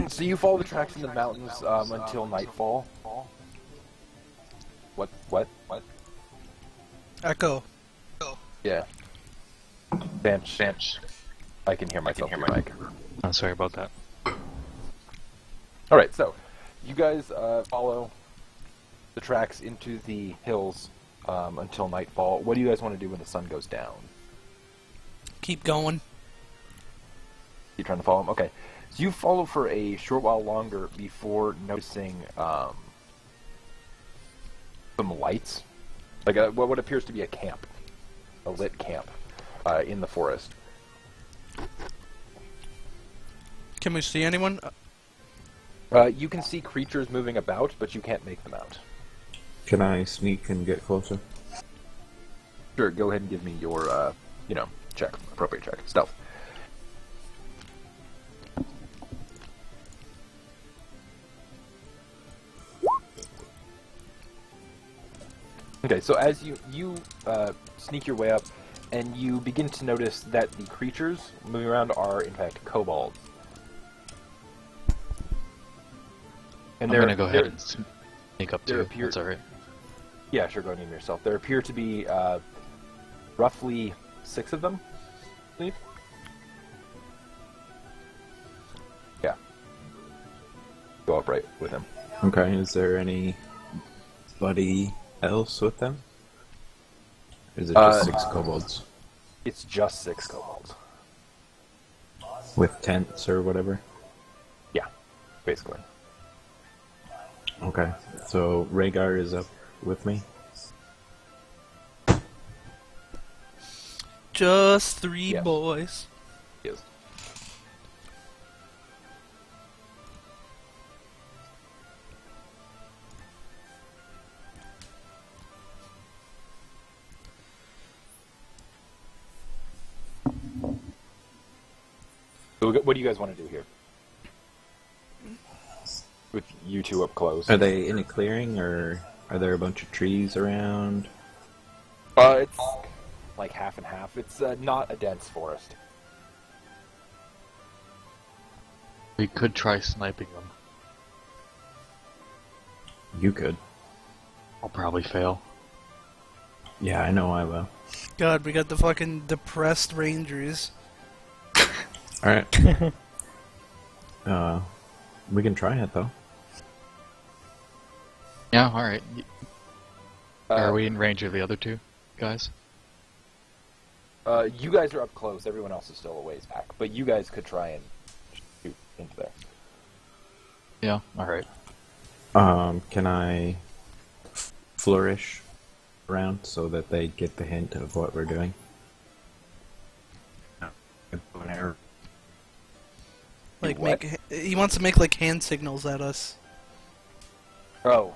So you follow the tracks in the mountains until nightfall. What? Echo. Yeah. Bench. I can hear myself through mic. Oh, sorry about that. Alright, so you guys follow the tracks into the hills until nightfall. What do you guys want to do when the sun goes down? Keep going. You trying to follow them? Okay. So you follow for a short while longer before noticing some lights. Like what appears to be a camp. A lit camp in the forest. Can we see anyone? You can see creatures moving about, but you can't make them out. Can I sneak and get closer? Sure, go ahead and give me your, check. Appropriate check. Stealth. Okay, so as you sneak your way up, and you begin to notice that the creatures moving around are, in fact, kobolds. And I'm gonna go ahead and sneak up too. That's alright. Yeah, sure, go ahead and name yourself. There appear to be roughly 6 of them, I believe. Yeah. Go up right with him. Okay, is there anybody else with them? Or is it just 6 kobolds? It's just 6 kobolds. With tents or whatever? Yeah, basically. Okay, so Rhaegar is up with me? Just 3 Yeah. boys. Yes. So what do you guys want to do here? With you two up close. Are they in a clearing, or are there a bunch of trees around? It's like half and half. It's not a dense forest. We could try sniping them. You could. I'll probably fail. Yeah, I know I will. God, we got the fucking depressed rangers. Alright. We can try it, though. Yeah, alright. Are we in range of the other 2 guys? You guys are up close. Everyone else is still a ways back. But you guys could try and shoot into there. Yeah, alright. Can I flourish around so that they get the hint of what we're doing? Like what? he wants to make like hand signals at us. Oh,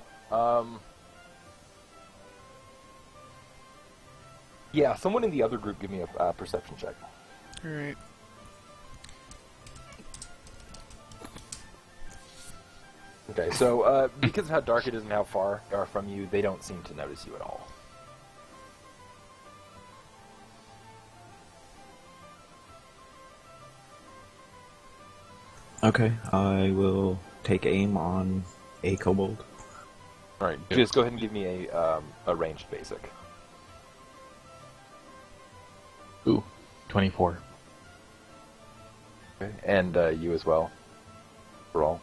yeah, someone in the other group give me a perception check. Alright. Okay, so, because of how dark it is and how far they are from you, they don't seem to notice you at all. Okay, I will take aim on a kobold. Alright, just go ahead and give me a ranged basic. Ooh, 24. Okay. And you as well, for all.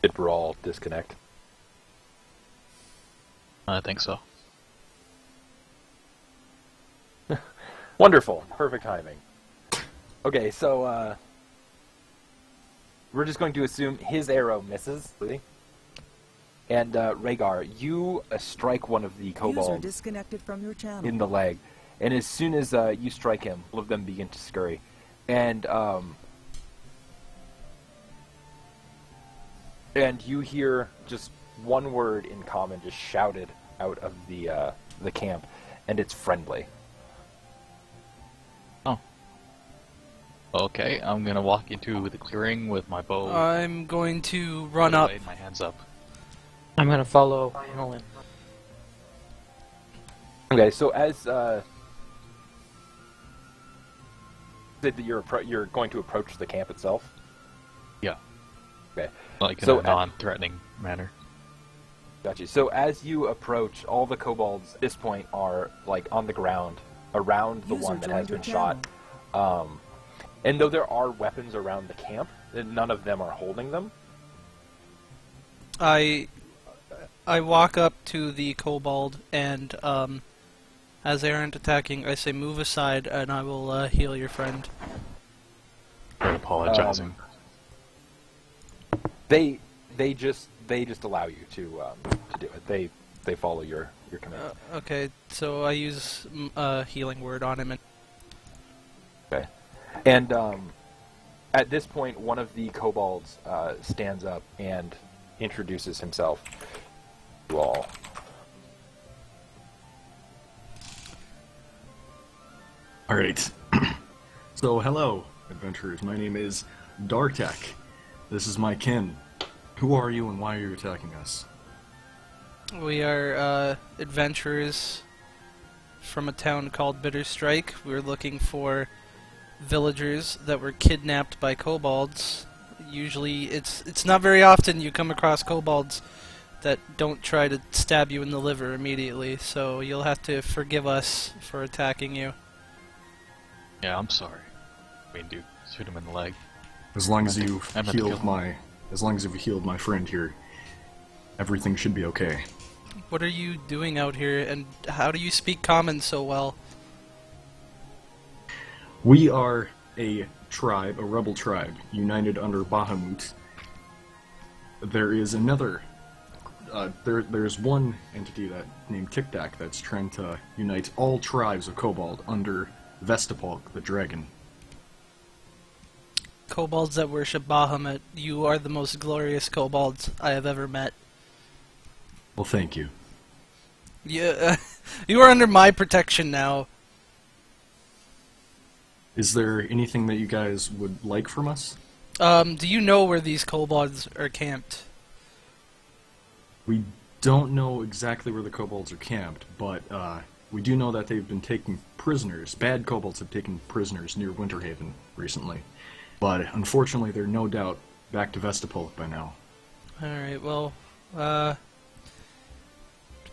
Did Brawl disconnect? I think so. Wonderful. Perfect timing. Okay, so, we're just going to assume his arrow misses. And, Rhaegar, you strike one of the User kobolds disconnected from your channel. in the leg. And as soon as you strike him, all of them begin to scurry. And you hear just one word in common just shouted out of the the camp, and it's friendly. Oh. Okay, I'm gonna walk into the clearing with my bow. I'm going to run put up. away, my hands up. I'm gonna follow Hanolin. Okay, so as said that you're going to approach the camp itself. Yeah. Okay. Like in So a non-threatening manner. Gotcha. So as you approach, all the kobolds at this point are like on the ground around the one that has been shot. And though there are weapons around the camp, none of them are holding them. I walk up to the kobold and as they aren't attacking, I say move aside and I will heal your friend. Or apologizing. They just allow you to do it. They follow your command. Okay, so I use a healing word on him. Okay. And at this point, one of the kobolds stands up and introduces himself to you all. Alright. So, hello, adventurers. My name is Dartak. This is my kin. Who are you and why are you attacking us? We are adventurers from a town called Bitterstrike. We're looking for villagers that were kidnapped by kobolds. Usually, it's not very often you come across kobolds that don't try to stab you in the liver immediately, so you'll have to forgive us for attacking you. Yeah, I'm sorry. I mean, dude, shoot him in the leg. As long as you've I meant to kill healed him. my friend here, everything should be okay. What are you doing out here, and how do you speak common so well? We are a tribe, a rebel tribe, united under Bahamut. There is another. There's one entity named Tic-Tac that's trying to unite all tribes of Kobold under Vestipolk, the dragon. Kobolds that worship Bahamut, you are the most glorious kobolds I have ever met. Well, thank you. Yeah, you are under my protection now. Is there anything that you guys would like from us? Do you know where these kobolds are camped? We don't know exactly where the kobolds are camped, but we do know that they've been taking prisoners. Bad kobolds have taken prisoners near Winterhaven recently. But unfortunately, they're no doubt back to Vestipolk by now. Alright, well,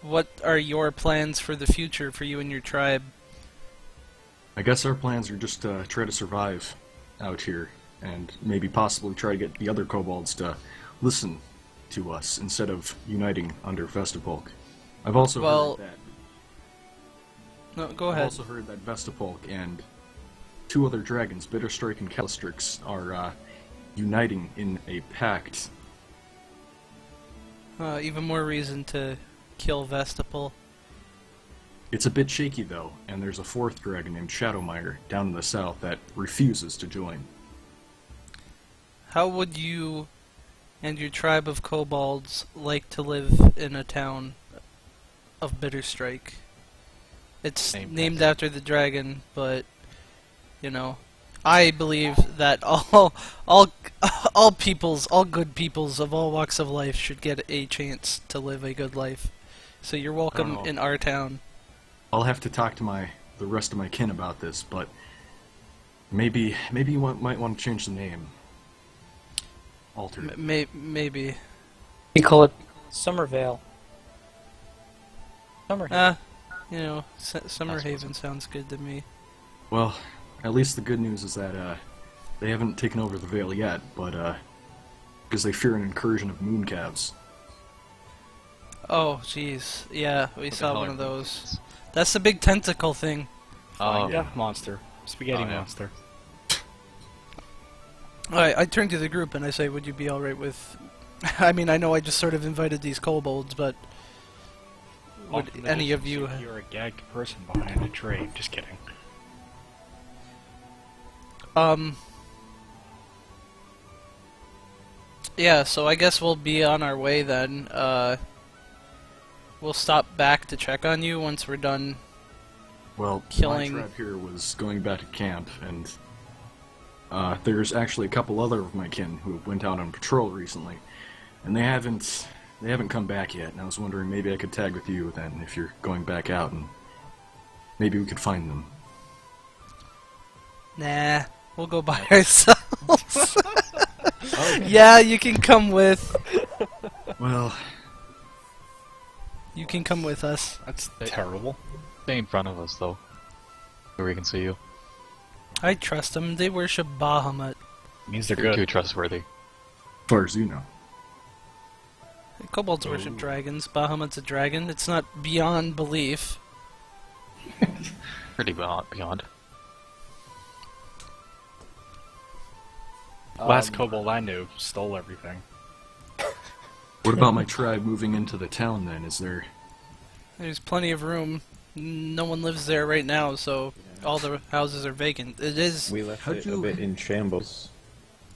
what are your plans for the future for you and your tribe? I guess our plans are just to try to survive out here, and maybe possibly try to get the other kobolds to listen to us instead of uniting under Vestipolk. I've also Well, heard that. No, go I've ahead. also heard that Vestipolk and two other dragons, Bitterstrike and Calistrix, are uniting in a pact. Even more reason to kill Vestipol. It's a bit shaky though, and there's a fourth dragon named Shadowmire down in the south that refuses to join. How would you and your tribe of kobolds like to live in a town of Bitterstrike? It's named after the dragon, but you know, I believe that all peoples, all good peoples of all walks of life should get a chance to live a good life. So you're welcome in our town. I'll have to talk to the rest of my kin about this, but maybe you might want to change the name. Alter it. Maybe. We call it Summervale. Summerhaven. You know, Summerhaven sounds good to me. Well, at least the good news is that they haven't taken over the Vale yet, but because they fear an incursion of mooncalves. Oh, jeez. Yeah, we What the saw hell one are of those. That's the big tentacle thing. Oh, Death monster. Spaghetti Oh, yeah. monster. I turn to the group and I say, would you be alright with... I mean, I know I just sort of invited these kobolds, but... Would Often any those of you... You're a gagged person behind a tree. Just kidding. Yeah, so I guess we'll be on our way then. we'll stop back to check on you once we're done. Well, Killing- my tribe here was going back to camp, and there's actually a couple other of my kin who went out on patrol recently, and they haven't come back yet. And I was wondering maybe I could tag with you then if you're going back out, and maybe we could find them. Nah, we'll go by ourselves. Yeah, you can come with. Well, You can come with us. That's terrible. Stay in front of us, though, where we can see you. I trust them. They worship Bahamut. Means they're You're too good. trustworthy. as far as you know. Kobolds worship dragons. Bahamut's a dragon. It's not beyond belief. Pretty beyond. Last kobold I knew stole everything. What about my tribe moving into the town then? Is there... There's plenty of room. No one lives there right now, so all the houses are vacant. It is. We left How'd it you- a bit in shambles.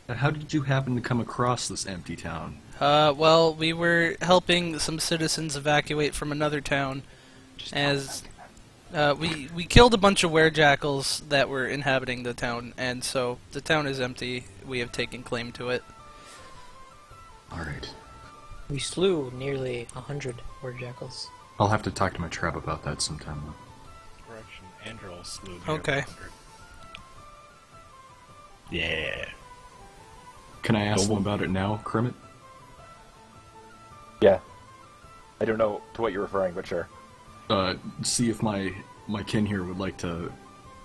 How did you happen to come across this empty town? Well, we were helping some citizens evacuate from another town, as we killed a bunch of werejackals that were inhabiting the town, and so the town is empty. We have taken claim to it. Alright. We slew nearly 100 werjackals. I'll have to talk to my tribe about that sometime. Correction, Andrel slew nearly Okay. 100. Yeah. Can I ask them about it now, Kermit? Yeah. I don't know to what you're referring, but sure. See if my kin here would like to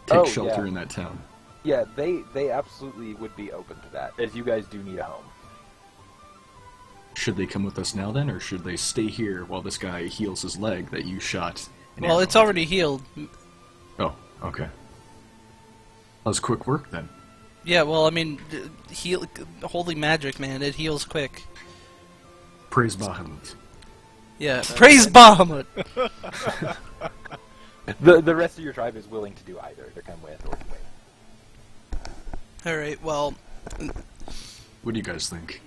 take Oh, shelter yeah. in that town. Yeah, they absolutely would be open to that, as you guys do need a home. Should they come with us now then, or should they stay here while this guy heals his leg that you shot? an Well, arrow it's into? already healed. Oh, okay. That was quick work then. Yeah, well, I mean, heal, holy magic, man, it heals quick. Praise Bahamut. Yeah, praise Bahamut! The rest of your tribe is willing to do either, to come with or to wait. Alright, well, What do you guys think?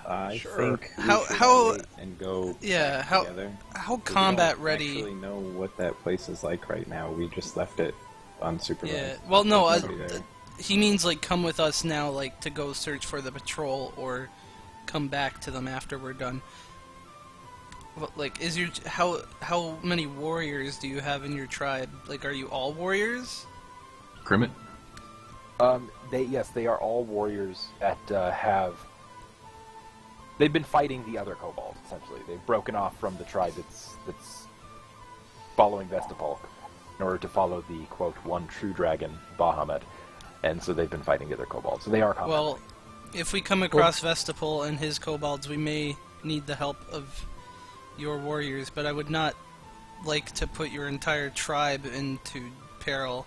I Sure. think we How- should how- wait and go yeah, how together. how We combat don't ready? actually know what that place is like right now. We just left it unsupervised. Yeah, well, no, There's nobody there. he means like come with us now, like to go search for the patrol or come back to them after we're done. What, like, is your how many warriors do you have in your tribe? Like, are you all warriors? Kermit? They are all warriors that they've been fighting the other kobolds, essentially. They've broken off from the tribe that's following Vestapolk in order to follow the, quote, one true dragon, Bahamut. And so they've been fighting the other kobolds. So they are combat. Well, if we come across Vestapol and his kobolds, we may need the help of your warriors, but I would not like to put your entire tribe into peril.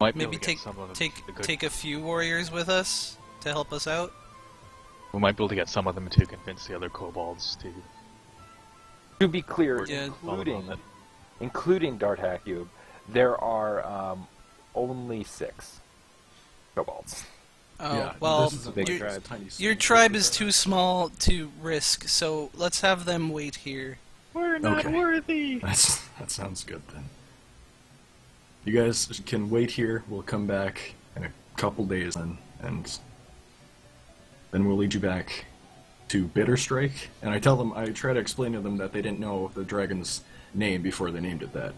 Might be able Maybe to get take some of them take to good- take a few warriors with us to help us out. We might be able to get some of them to convince the other kobolds to. To be clear, Yeah. including Dartak Cube, there are only 6 kobolds. Oh, Yeah, well, this is a big your, tribe. tiny your small tribe tribe. is too small to risk, so let's have them wait here. We're not Okay. worthy! That sounds good then. You guys can wait here. We'll come back in a couple days then, and then we'll lead you back to Bitterstrike. And I try to explain to them that they didn't know the dragon's name before they named it that.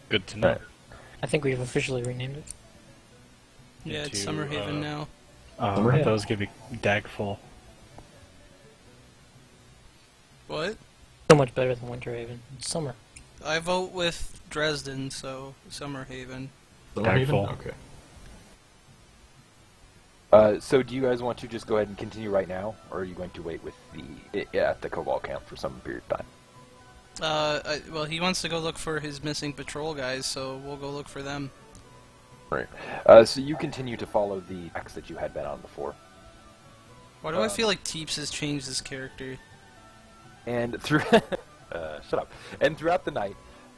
Good to know. Right. I think we've officially renamed it. Yeah, it's Into, Summerhaven now. Summerhaven? Those give you Dagful. What? So much better than Winterhaven. It's summer. I vote with Dresden, so Summerhaven. Summerhaven? Dagful. Okay. So do you guys want to just go ahead and continue right now, or are you going to wait with at the Cobalt camp for some period of time? Well, he wants to go look for his missing patrol guys, so we'll go look for them. Right. So you continue to follow the tracks that you had been on before. Why do I feel like Teeps has changed his character? And through shut up. And throughout the night,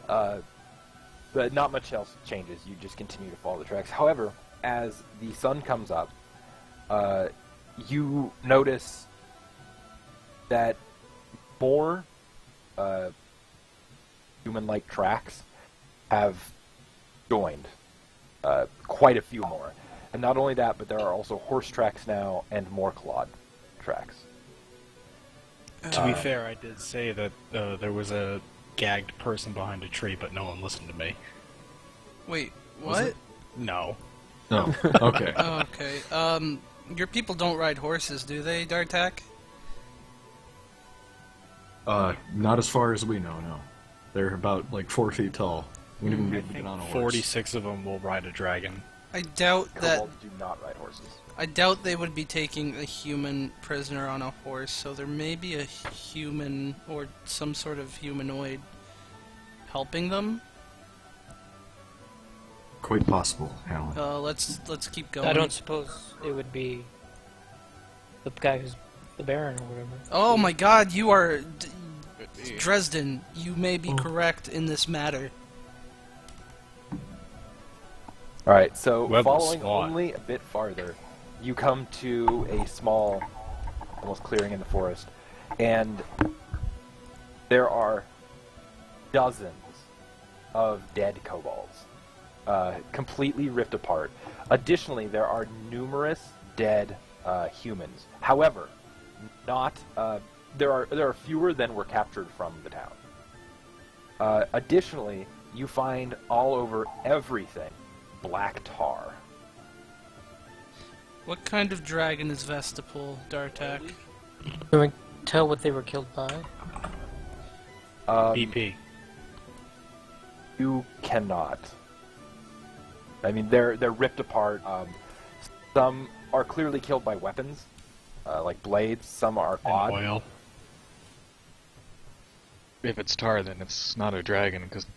but not much else changes. You just continue to follow the tracks. However, as the sun comes up, you notice that more human-like tracks have joined. Quite a few more. And not only that, but there are also horse tracks now and more clawed tracks. To be fair, I did say that there was a gagged person behind a tree, but no one listened to me. Wait, Was what? it? No. Oh, okay. Oh, okay. Your people don't ride horses, do they, Dartak? Not as far as we know, no. They're about, like, 4 feet tall. We didn't I even think get on a horse. 46 of them will ride a dragon. I doubt that. Kobolds do not ride horses. I doubt they would be taking a human prisoner on a horse, so there may be a human or some sort of humanoid helping them. Quite possible, Hanolin. Let's keep going. I don't suppose it would be the guy who's the Baron or whatever. Oh my God, you are Dresden. You may be correct in this matter. Alright, so Web following slot. only a bit farther, you come to a small, almost clearing in the forest, and there are dozens of dead kobolds, completely ripped apart. Additionally, there are numerous dead humans. However, there are fewer than were captured from the town. Additionally, you find all over everything black tar. What kind of dragon is Vestipol, Dartak? Can we tell what they were killed by? BP. You cannot. I mean, they're ripped apart. Some are clearly killed by weapons, like blades. Some are And odd. oil. If it's tar, then it's not a dragon, because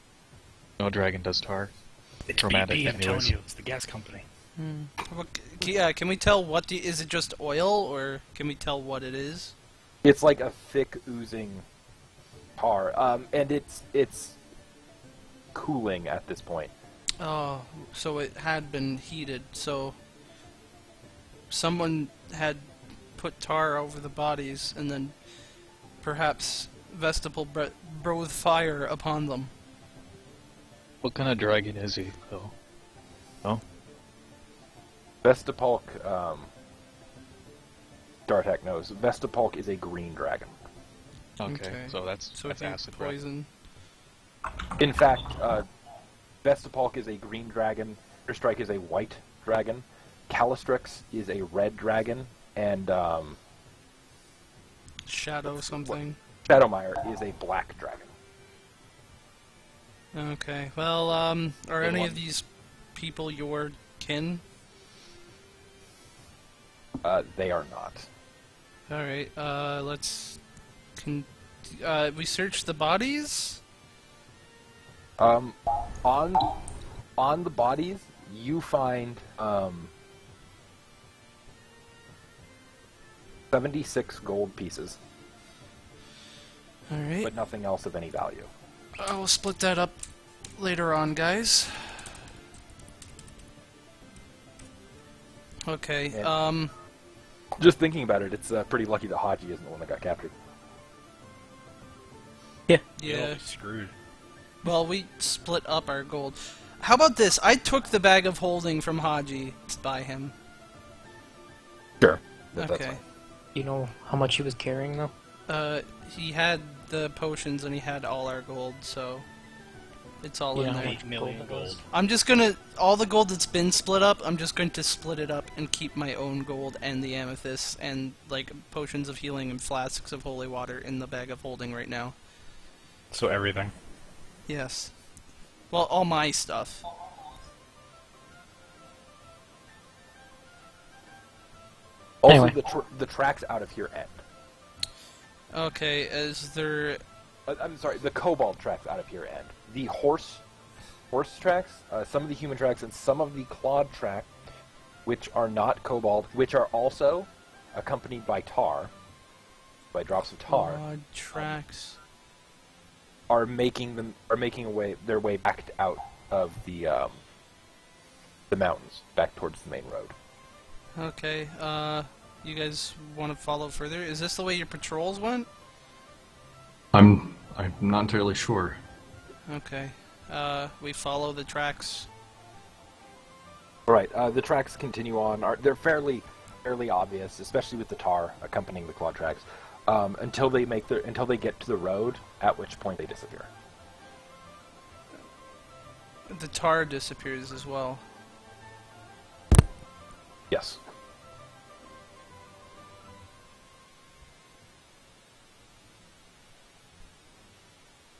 no dragon does tar. It's Chromatic BP, I'm telling anyways. you. It's the gas company. Yeah, can we tell what is it just oil, or can we tell what it is? It's like a thick oozing tar, and it's cooling at this point. Oh, so it had been heated, so someone had put tar over the bodies, and then perhaps Vestipol breathed fire upon them. What kind of dragon is he, though? Oh? Vestipulk, Dartak knows. Vestipulk is a green dragon. Okay, so that's So I think acid breath. poison. In fact, Vestipulk is a green dragon. Strike is a white dragon. Calistrix is a red dragon, and Shadow something. Shadowmire is a black dragon. Okay, well, are Good any one. of these people your kin? They are not. Alright, we search the bodies? On the bodies, you find 76 gold pieces, Alright, but nothing else of any value. we'll split that up later on, guys. Okay, Yeah. Just thinking about it, it's pretty lucky that Haji isn't the one that got captured. yeah. You'll be screwed. Well, we split up our gold. How about this? I took the bag of holding from Haji by him. Sure. That's Okay. fine. You know how much he was carrying though? He had the potions and he had all our gold, so it's all Yeah, in how there. much 8 million gold it was. gold. I'm just gonna, all the gold that's been split up, I'm just going to split it up and keep my own gold and the amethyst and, like, potions of healing and flasks of holy water in the bag of holding right now. So everything. Yes. Well, all my stuff. Also, Anyway. the tracks out of here end. Okay, is there... I'm sorry, the kobold tracks out of here end. The horse tracks, some of the human tracks, and some of the clawed track, which are not kobold, which are also accompanied by tar, by drops of tar, Odd tracks. are making their way back out of the mountains, back towards the main road. Okay, You guys want to follow further? Is this the way your patrols went? I'm not entirely sure. Okay. We follow the tracks. All right. The tracks continue on. They're fairly obvious, especially with the tar accompanying the claw tracks, until they get to the road, at which point they disappear. The tar disappears as well. Yes.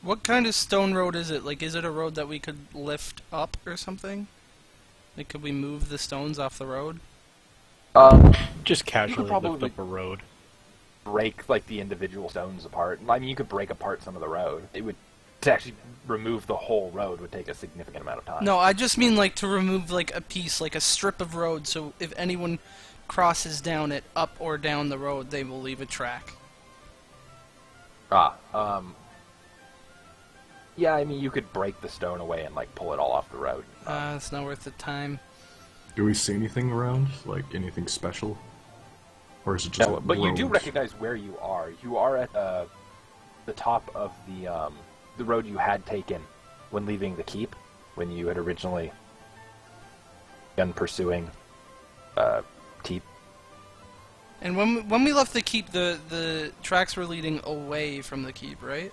What kind of stone road is it? Like, is it a road that we could lift up or something? Like, could we move the stones off the road? Just casually lift probably- up a road. Break like the individual stones apart. I mean, you could break apart some of the road. It would to actually remove the whole road would take a significant amount of time. No, I just mean like to remove like a piece, like a strip of road, so if anyone crosses down it, up or down the road, they will leave a track. Yeah, I mean, you could break the stone away and like pull it all off the road. It's not worth the time. Do we see anything around? Like anything special? Or is it just No, but you do roads? recognize where you are. You are at the top of the road you had taken when leaving the keep, when you had originally begun pursuing Teep. And when we left the keep, the tracks were leading away from the keep, right?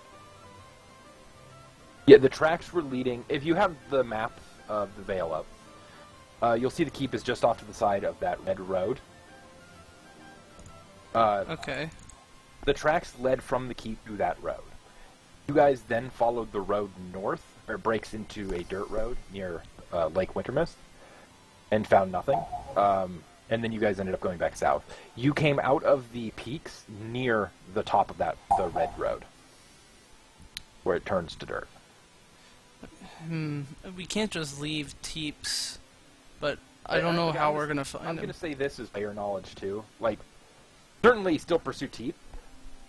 Yeah, the tracks were leading. If you have the map of the Vale up, you'll see the keep is just off to the side of that red road. Okay. The tracks led from the keep to that road. You guys then followed the road north, or it breaks into a dirt road near Lake Wintermist, and found nothing. And then you guys ended up going back south. You came out of the peaks near the top of the red road, where it turns to dirt. We can't just leave Teeps, but I don't know how we're gonna find I'm them. gonna say this is player knowledge too. Like, certainly still pursue Teep,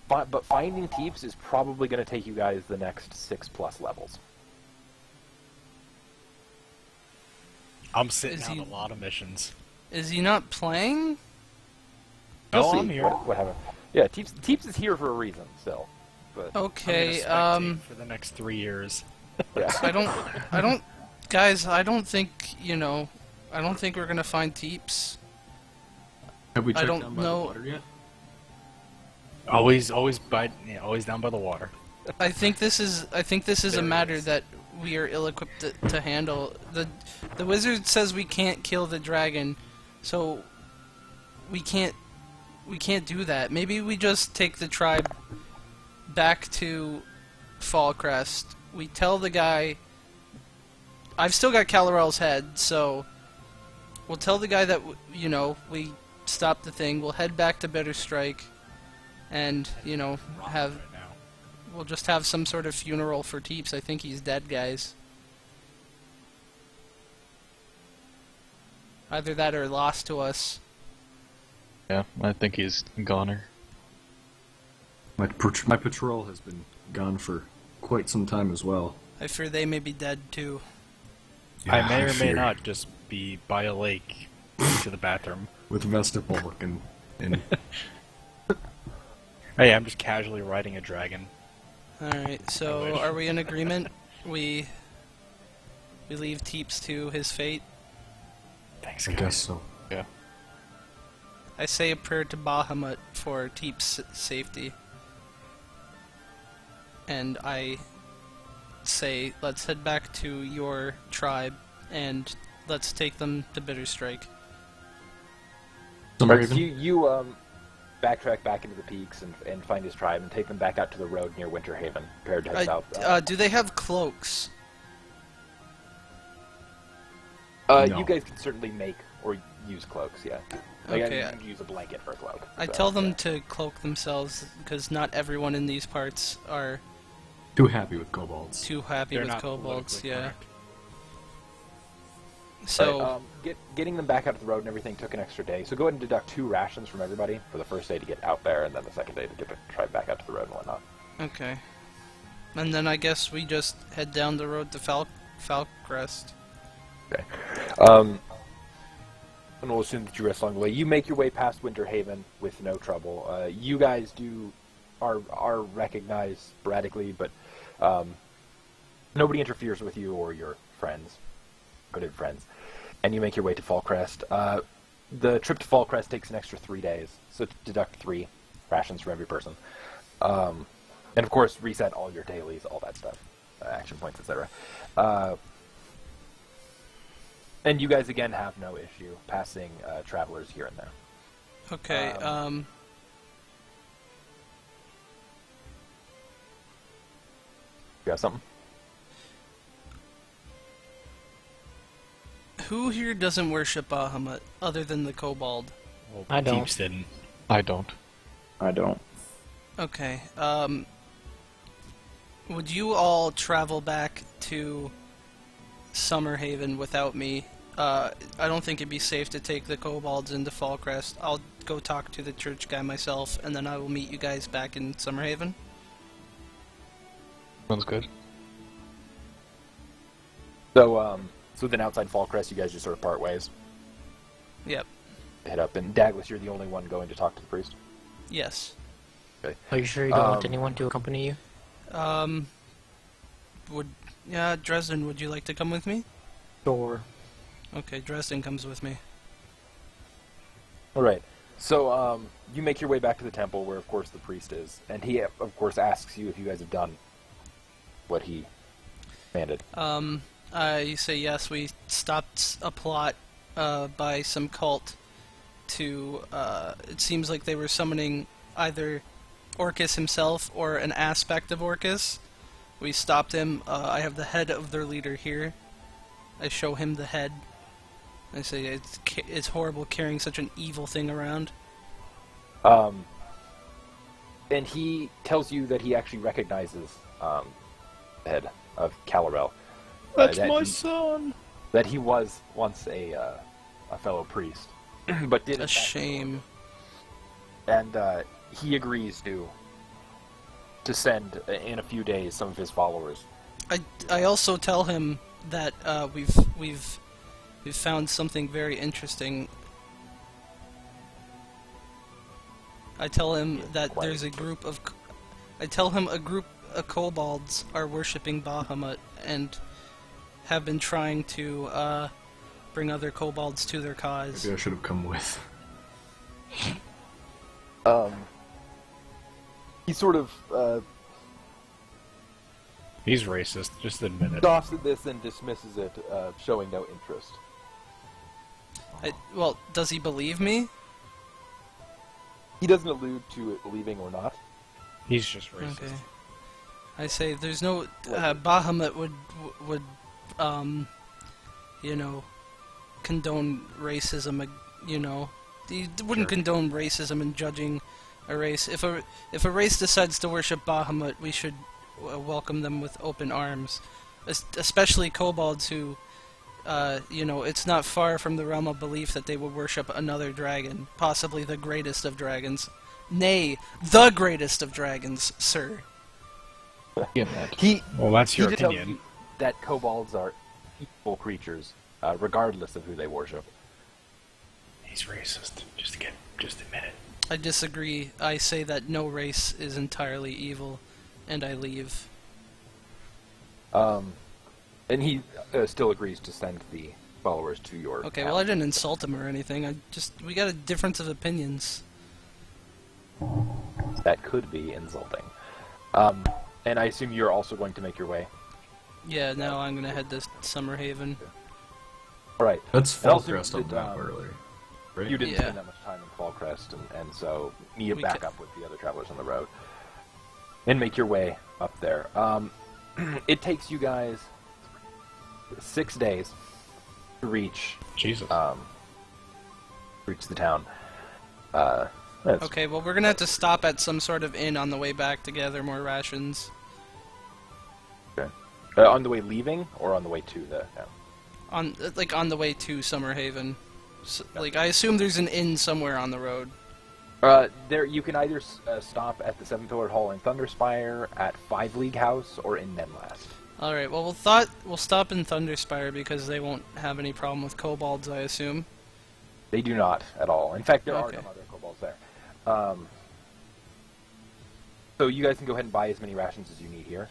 but finding Teeps is probably gonna take you guys the next 6+ levels. I'm sitting Is out he- a lot of missions. Is he not playing? You'll Oh, see I'm here. what happens. Yeah, Teeps is here for a reason still. But Okay. I'm gonna spectate for the next 3 years. yeah. Guys, I don't think, I don't think we're gonna find Teeps. Have we I checked don't down by know- the water yet? Always down by the water. I think this is a There matter is. that we are ill-equipped to handle. The wizard says we can't kill the dragon, so we can't do that. Maybe we just take the tribe back to Fallcrest. We tell the guy. I've still got Calorel's head, so we'll tell the guy that we stopped the thing. We'll head back to Bitterstrike, and have. Right now. We'll just have some sort of funeral for Teeps. I think he's dead, guys. Either that or lost to us. Yeah, I think he's a goner. My patrol has been gone for quite some time as well. I fear they may be dead too. I may or may fear. not just be by a lake to the bathroom. With Vestipol and Hey, I'm just casually riding a dragon. Alright, so are we in agreement? We leave Teeps to his fate. Thanks, I guys. guess so. I say a prayer to Bahamut for Teeps' safety. And I say, let's head back to your tribe and let's take them to Bitterstrike. Summer Right, so Haven? you backtrack back into the peaks and find his tribe and take them back out to the road near Winterhaven, prepared to head south. Do they have cloaks? No. You guys can certainly make or use cloaks, yeah. Like, Okay, you can use a blanket for a cloak. I so, tell them yeah. to cloak themselves because not everyone in these parts are Too happy with kobolds. too happy They're with not kobolds. politically Yeah. correct. So Getting them back out to the road and everything took an extra day, so go ahead and deduct 2 rations from everybody for the first day to get out there, and then the second day to get the tribe back out to the road and whatnot. okay, and then I guess we just head down the road to Falcrest. Okay. and we'll assume that you rest along the way. You make your way past Winter Haven with no trouble. You guys are recognized sporadically, but nobody interferes with you or your friends, good friends. And you make your way to Fallcrest. The trip to Fallcrest takes an extra 3 days, so deduct 3 rations from every person. And of course, reset all your dailies, all that stuff, action points, etc. And you guys again have no issue passing travelers here and there. Okay. You got something? Who here doesn't worship Bahamut other than the kobold? Well, I don't. Deeps didn't. I don't. I don't. Okay. Would you all travel back to Summerhaven without me? I don't think it'd be safe to take the kobolds into Fallcrest. I'll go talk to the church guy myself, and then I will meet you guys back in Summerhaven. Sounds good. So then outside Fallcrest, you guys just sort of part ways. Yep. Head up, and Douglas, you're the only one going to talk to the priest. Yes. Okay. Are you sure you don't want anyone to accompany you? Dresden, would you like to come with me? Sure. Okay, Dresden comes with me. All right. So you make your way back to the temple, where of course the priest is, and he of course asks you if you guys have done what he commanded. You say yes. We stopped a plot by some cult to. It seems like they were summoning either Orcus himself or an aspect of Orcus. We stopped him. I have the head of their leader here. I show him the head. I say it's horrible carrying such an evil thing around. And he tells you that he actually recognizes the head of Calarel. That's my son! That he was once a fellow priest, but did A shame. And he agrees to send in a few days some of his followers. I also tell him that we've found something very interesting. I tell him that there's a group of kobolds are worshipping Bahamut and have been trying to bring other kobolds to their cause. Maybe I should have come with. He sort of He's racist, just admit it. scoffs at this and dismisses it, showing no interest. Well, does he believe me? He doesn't allude to it believing or not. He's just racist. Okay. I say there's no Bahamut would condone racism. He wouldn't condone racism and judging a race. If a race decides to worship Bahamut, we should welcome them with open arms, especially kobolds who. It's not far from the realm of belief that they would worship another dragon, possibly the greatest of dragons. Nay, the greatest of dragons, sir. Yeah, Matt. Well, that's He your did tell opinion. you that kobolds are equal creatures, regardless of who they worship. He's racist. Just admit it. I disagree. I say that no race is entirely evil, and I leave. And he still agrees to send the followers to your Okay, town. well, I didn't insult him or anything. We got a difference of opinions. That could be insulting. And I assume you're also going to make your way. Yeah, now I'm gonna head to Summerhaven. All right. That's And also Fallcrest on did, the map earlier. Right? You didn't Yeah. spend that much time in Fallcrest, and so meet We back ca- up with the other travelers on the road. And make your way up there. It takes you guys 6 days to reach Jesus. reach the town. That's Okay, well, we're gonna have to stop at some sort of inn on the way back to gather more rations. okay. On the way leaving or on the way to the town? On the way to Summerhaven. I assume there's an inn somewhere on the road. There you can either stop at the Seven Pillared Hall in Thunderspire, at Five League House, or in Nenlast. All right. Well, we'll stop in Thunderspire because they won't have any problem with kobolds, I assume. They do not at all. In fact, there are Okay. no other kobolds there. So you guys can go ahead and buy as many rations as you need here.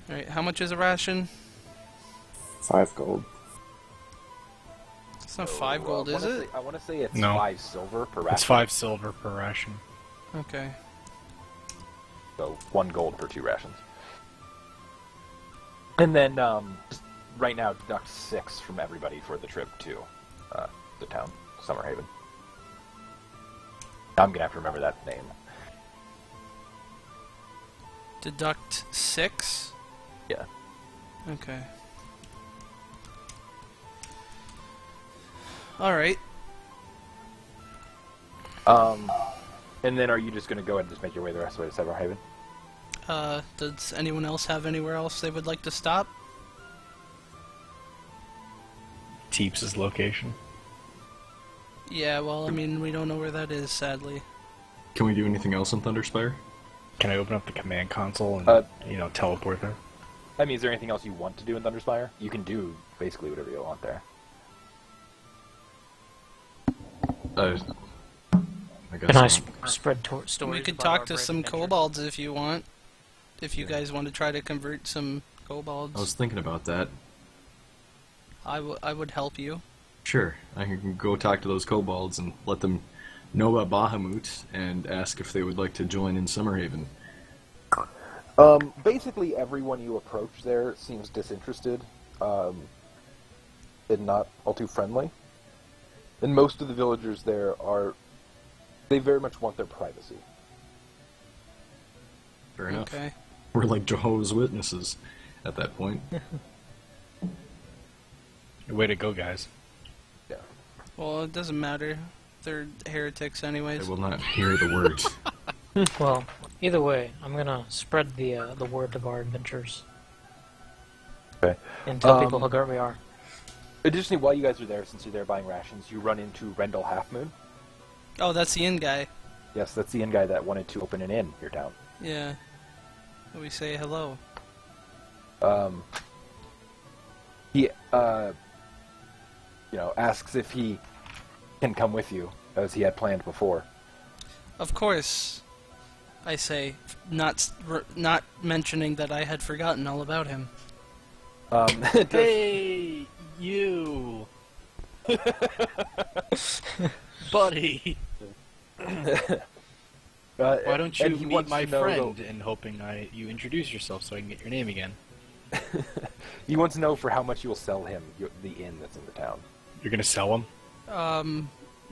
Alright, how much is a ration? 5 gold. It's not 5 gold, is it? I want to say it's No. 5 silver per ration. It's 5 silver per ration. Okay. So 1 gold per 2 rations. And then, right now, deduct 6 from everybody for the trip to the town, Summerhaven. I'm gonna have to remember that name. Deduct 6? Yeah. Okay. Alright. And then are you just gonna go ahead and just make your way the rest of the way to Summerhaven? Does anyone else have anywhere else they would like to stop? Teeps' location. Yeah, well, I mean, we don't know where that is, sadly. Can we do anything else in Thunderspire? Can I open up the command console and, teleport there? I mean, is there anything else you want to do in Thunderspire? You can do basically whatever you want there. I guess Can I not. spread stories? We could about talk our to brave some adventures? kobolds if you want. If you guys want to try to convert some kobolds, I was thinking about that. I would help you. Sure, I can go talk to those kobolds and let them know about Bahamut and ask if they would like to join in Summerhaven. Basically everyone you approach there seems disinterested, and not all too friendly. And most of the villagers there they very much want their privacy. Fair enough. Okay. We're like Jehovah's Witnesses at that point. Way to go, guys. Yeah. Well, it doesn't matter. They're heretics They anyways. will not hear the words. Well, either way, I'm gonna spread the word of our adventures Okay. and tell people how great we are. Additionally, while you guys are there, since you're there buying rations, you run into Rendell Halfmoon. Oh, that's the inn guy. Yes, that's the inn guy that wanted to open an inn in your town. Yeah. We say hello. He, asks if he can come with you, as he had planned before. Of course, I say, not mentioning that I had forgotten all about him. Hey, you! Buddy! Why don't you and he meet wants my to know, friend in hoping you introduce yourself so I can get your name again? He wants to know for how much you will sell him the inn that's in the town. You're gonna sell him?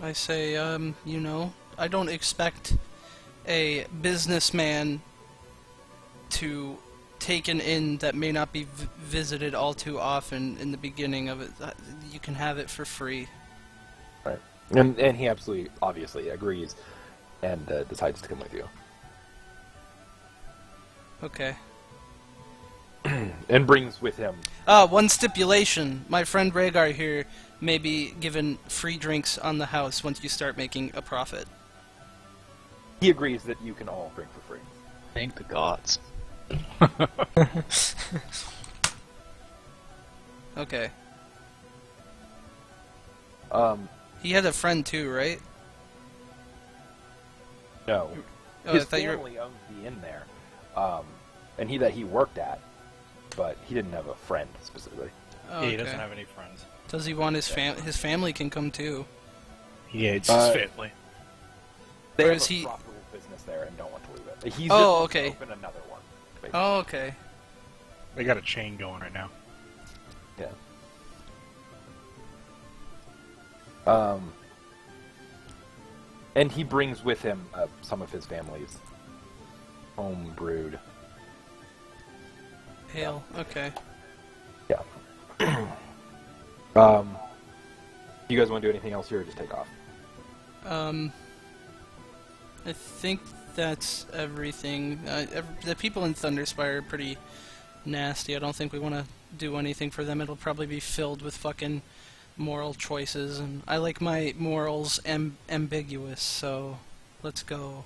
I say, I don't expect a businessman to take an inn that may not be visited all too often in the beginning of it. You can have it for free. Right. And he absolutely, obviously, agrees and decides to come with you. Okay. And brings with him... One stipulation. My friend Rhaegar here may be given free drinks on the house once you start making a profit. He agrees that you can all drink for free. Thank the gods. Okay. He He had a friend too, right? No. Oh, His I thought you were... family owned the inn there. And he worked at, but he didn't have a friend, specifically. Oh, Yeah, he okay. doesn't have any friends. Does he want his family can come too? He hates his family. They Or have is a he- profitable business there and don't want to leave it. He's Oh, just okay. open another one. Basically. Oh, okay. They got a chain going right now. Yeah. And he brings with him some of his family's home brewed. Ale. Okay. Yeah. You guys want to do anything else here or just take off? I think that's everything. The people in Thunderspire are pretty nasty. I don't think we want to do anything for them. It'll probably be filled with fucking moral choices, and I like my morals ambiguous, so let's go.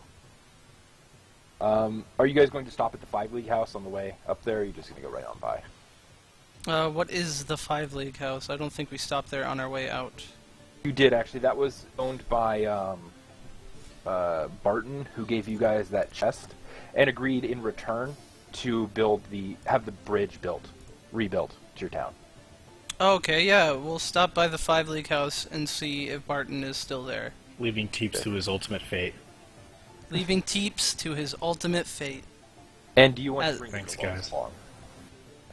Are you guys going to stop at the 5 League House on the way up there, or are you just going to go right on by? What is the 5 League House? I don't think we stopped there on our way out. You did, actually. That was owned by Barton, who gave you guys that chest, and agreed in return to have the bridge rebuilt to your town. Okay, yeah, we'll stop by the 5 League House and see if Barton is still there. Leaving Teeps to his ultimate fate. Leaving Teeps to his ultimate fate. And do you want to bring Thanks, the kobolds guys.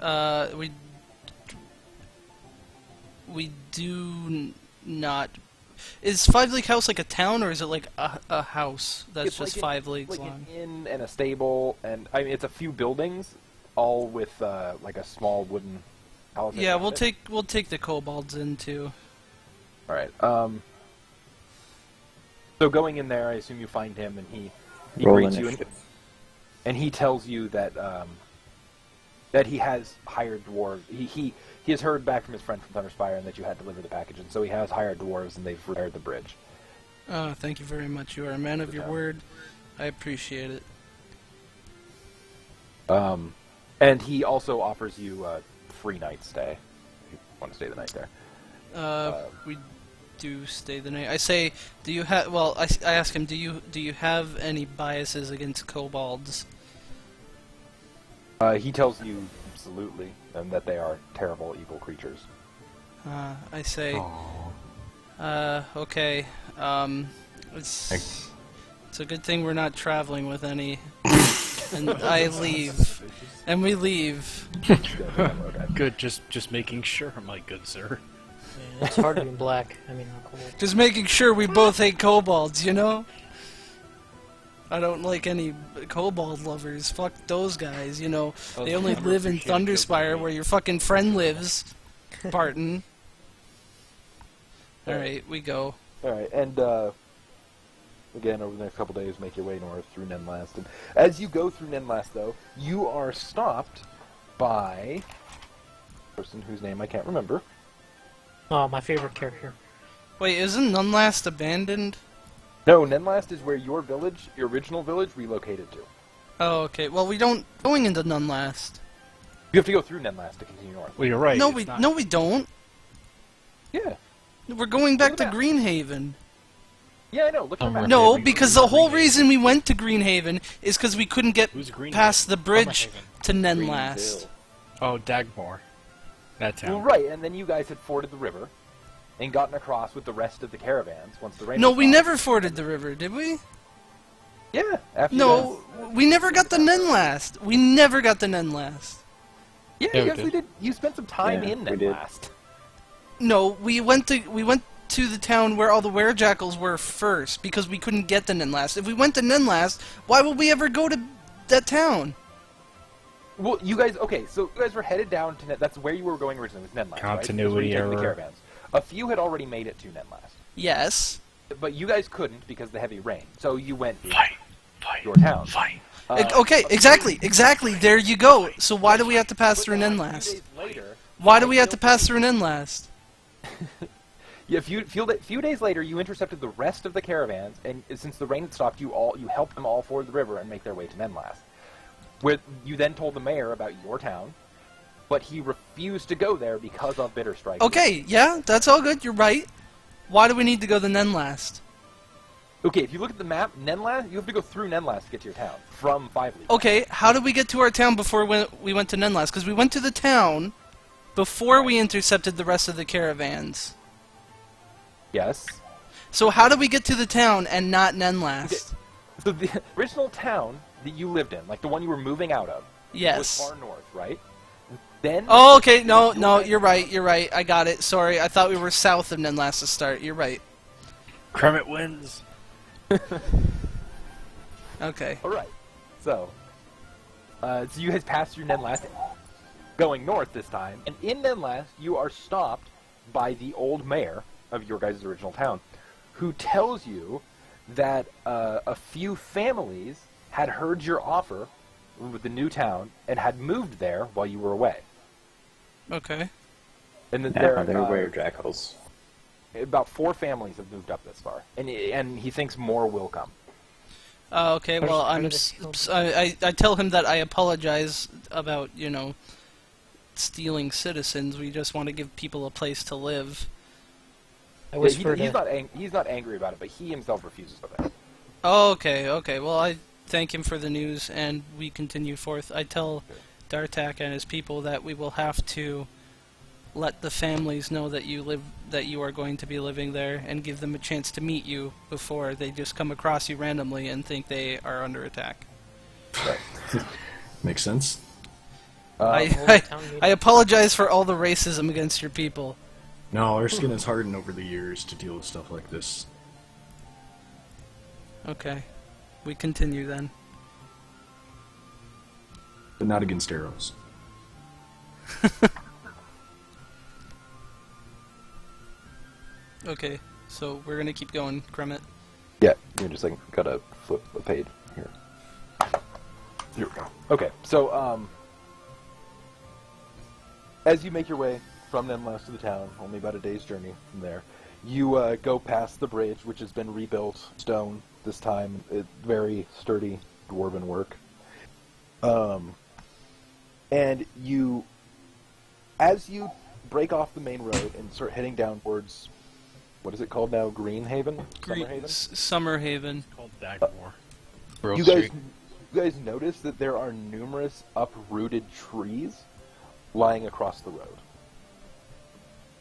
along? We do not. Is 5 League House like a town, or is it like a house that's It's just like 5 leagues like long? an inn and a stable, and I mean it's a few buildings, all with like a small wooden house. Yeah, around we'll it. take the kobolds in too. All right. So going in there, I assume you find him, and he Roll greets you, initiative. and he tells you that that he has hired dwarves. He has heard back from his friend from Thunderspire, and that you had delivered the package, and so he has hired dwarves, and they've repaired the bridge. Oh, thank you very much. You are a man of your Yeah. word. I appreciate it. And he also offers you a free night stay if you want to stay the night there. We do stay the night. I say, do you have? Well, I ask him, do you have any biases against kobolds? He tells you absolutely, and that they are terrible, evil creatures. I say, okay. It's a good thing we're not traveling with any. And I leave, and we leave. Good, just making sure, my good sir. Yeah, it's hard to be black. I mean, not cool. Just making sure we both hate kobolds, you know? I don't like any kobold lovers. Fuck those guys, you know. They only live in Thunderspire where your fucking friend lives, Barton. Alright, we go. Alright, and again, over the next couple days, make your way north through Nenlast. And as you go through Nenlast, though, you are stopped by a person whose name I can't remember. Oh, my favorite character. Wait, isn't Nunlast abandoned? No, Nenlast is where your village, your original village, relocated to. Oh, okay. Well, we don't going into Nunlast. You have to go through Nenlast to continue north. Well, you're right. No, it's not- no, we don't. Yeah. We're going back Look to at that. Greenhaven. Yeah, I know. Look at the map. No, Okay, because the whole reason we went to Greenhaven is because we couldn't get Who's Greenhaven? past the bridge Summerhaven. to Nenlast. Oh, Dagmore. That town. Well, right, and then you guys had forded the river and gotten across with the rest of the caravans once the rain No, was we gone. never forded the river, did we? Yeah, after you No, we never got the Nenlast. We never got the Nenlast. guys... Yeah, Yeah, we you did. actually did. You spent some time Yeah, in we did. Nenlast. No, we went to the town where all the werejackals were first because we couldn't get the Nenlast. If we went to Nenlast, why would we ever go to that town? Well, you guys... Okay, so you guys were headed down to... That's where you were going originally, was Nenlast, Continuity right? That's where you take the error. caravans. A few had already made it to Nenlast. Yes. But you guys couldn't because of the heavy rain. So you went to Fight. your town. Fight. Okay, exactly. There you go. So why do we have to pass but through then a few Nenlast? days later, Why do we have to pass through Nenlast? Yeah, few days later, you intercepted the rest of the caravans, and since the rain had stopped, you helped them all ford the river and make their way to Nenlast. Where you then told the mayor about your town, but he refused to go there because of Bitter Strike. Okay, yeah, that's all good. You're right. Why do we need to go to Nenlast? Okay, if you look at the map, Nenlast, you have to go through Nenlast to get to your town from 5 Leagues. Okay, how did we get to our town before we went to Nenlast? Because we went to the town before we intercepted the rest of the caravans. Yes. So how did we get to the town and not Nenlast? So the original town that you lived in, like the one you were moving out of, was Yes. far north, right? Then. Oh, okay. No, you're right. I got it. Sorry, I thought we were south of Nenlast to start. You're right. Kermit wins. Okay. All right. So you had passed through Nenlast, going north this time, and in Nenlast you are stopped by the old mayor of your guys' original town, who tells you that a few families had heard your offer with the new town and had moved there while you were away. Okay. And that Yeah, they're werejackals. about 4 families have moved up this far, and he thinks more will come. Okay. Well, I tell him that I apologize about stealing citizens. We just want to give people a place to live. I whisper he's not angry about it, but he himself refuses to obey. Oh, okay. Well, I thank him for the news, and we continue forth. I tell Dartak and his people that we will have to let the families know that you are going to be living there, and give them a chance to meet you before they just come across you randomly and think they are under attack. Right. Makes sense. I apologize for all the racism against your people. No, our skin has hardened over the years to deal with stuff like this. Okay, we continue then. But not against arrows. Okay, so we're gonna keep going, Kremet. Yeah, you're just like gotta flip the page here. Here we go. Okay, so as you make your way from Nemlas to the town, only about a day's journey from there, you go past the bridge, which has been rebuilt stone this time. It's very sturdy dwarven work. And you, as you break off the main road and start heading down towards, what is it called now? Greenhaven? Summerhaven. It's called Dagmore. Grove You Street. guys notice that there are numerous uprooted trees lying across the road.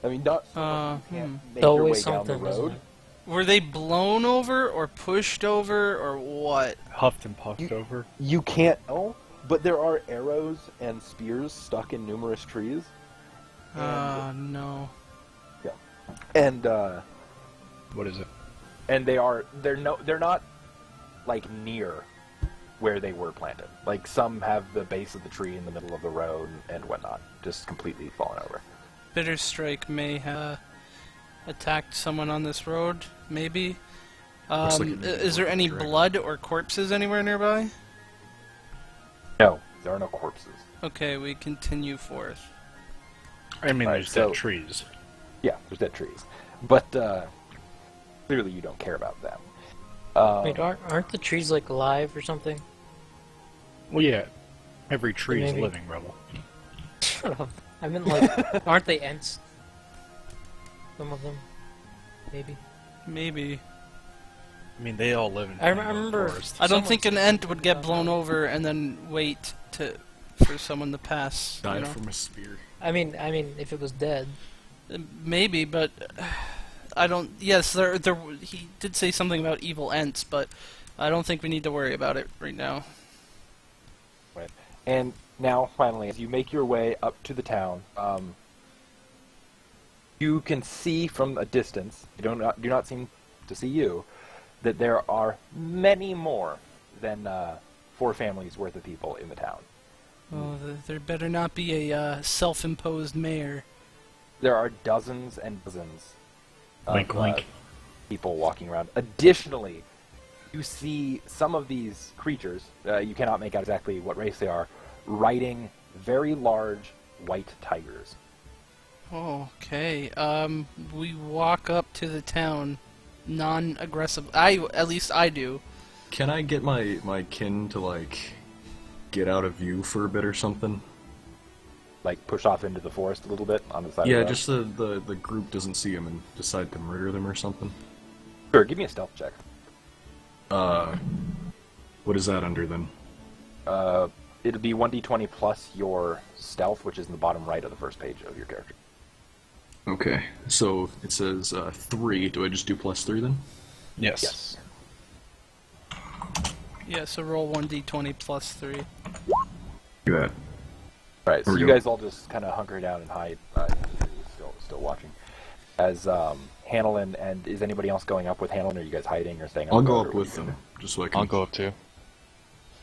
I mean, not so much you can't make your way Always down the something, isn't road. it? Were they blown over or pushed over or what? Huffed and puffed over. You can't tell, but there are arrows and spears stuck in numerous trees. No. And What is it? and they're not like near where they were planted. Like some have the base of the tree in the middle of the road and whatnot, just completely fallen over. Bitterstrike may have attacked someone on this road, maybe. Looks like it may be Is there like a any dragon. blood or corpses anywhere nearby? No, there are no corpses. Okay, we continue forth. I mean, Right, there's so- dead trees. Yeah, there's dead trees, but clearly you don't care about them. Wait, aren't the trees like alive or something? Well, yeah. Every tree is Maybe. living, Rebel. Shut up. I mean, like, aren't they Ents? Some of them, maybe. Maybe. I mean, they all live in I Flamingo remember- Forest. I don't Someone think an said ent something would get about blown that. over and then wait for someone to pass. Die You know? from a spear. I mean, if it was dead. Maybe, but I don't. Yes, there. He did say something about evil ents, but I don't think we need to worry about it right now. Right. And now, finally, as you make your way up to the town, you can see from a distance, do not seem to see you, that there are many more than 4 families worth of people in the town. Oh, there better not be a self-imposed mayor. There are dozens and dozens of Wink, wink. people walking around. Additionally, you see some of these creatures, you cannot make out exactly what race they are, riding very large white tigers. Okay. We walk up to the town, non-aggressive. At least I do. Can I get my kin to, like, get out of view for a bit or something? Like, push off into the forest a little bit on the side Yeah, of the road. just the group doesn't see them and decide to murder them or something. Sure, give me a stealth check. What is that under then? It'll be 1d20 plus your stealth, which is in the bottom right of the first page of your character. Okay, so it says 3. Do I just do +3 then? Yes. Yes. Yeah, so roll 1d20 plus 3. Do that. Alright, so There we you go. guys all just kind of hunker down and hide. Still watching. As Hanolin, and is anybody else going up with Hanolin? Are you guys hiding or staying on I'll the go road, up or what with are you them, just so I can... I'll go up too.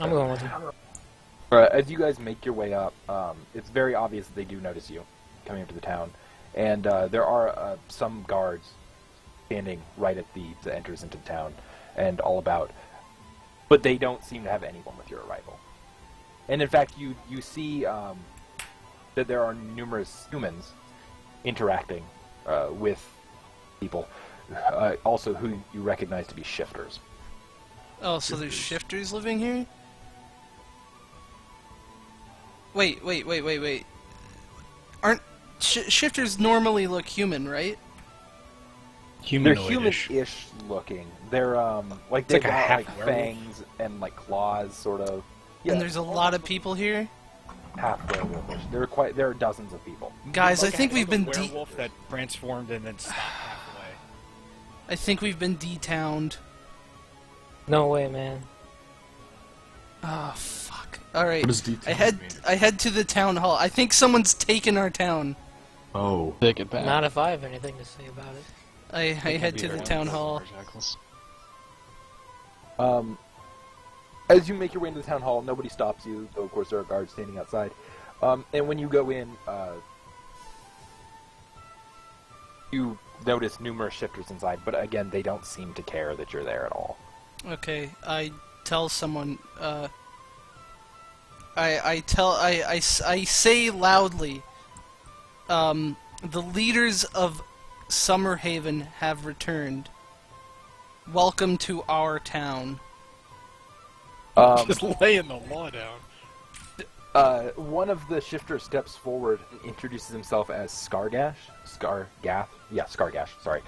I'm going with him. As you guys make your way up, it's very obvious that they do notice you coming into the town, and there are some guards standing right at the entrance into the town and all about, but they don't seem to have anyone with your arrival. And in fact, you see that there are numerous humans interacting with people, also who you recognize to be shifters. Oh, so there's shifters living here? Wait. Aren't shifters normally look human, right? They're Humanoid-ish. human-ish looking. They're like It's they've like a got half like werewolf. fangs and like claws, sort of. Yeah, And there's a lot of people here. half werewolfish. There are dozens of people. Guys, I Like think we've been werewolf that transformed and then stopped halfway. I think we've been detowned. No way, man. Oh fuck. Alright. What does detail mean? I head to the town hall. I think someone's taken our town. Oh. Take it back. Not if I have anything to say about it. I head to the town hall. As you make your way into the town hall, nobody stops you, though of course there are guards standing outside. And when you go in, you notice numerous shifters inside, but again, they don't seem to care that you're there at all. Okay, I tell someone, I say loudly, the leaders of Summerhaven have returned. Welcome to our town. Just laying the law down. One of the shifters steps forward and introduces himself as Scargash, sorry,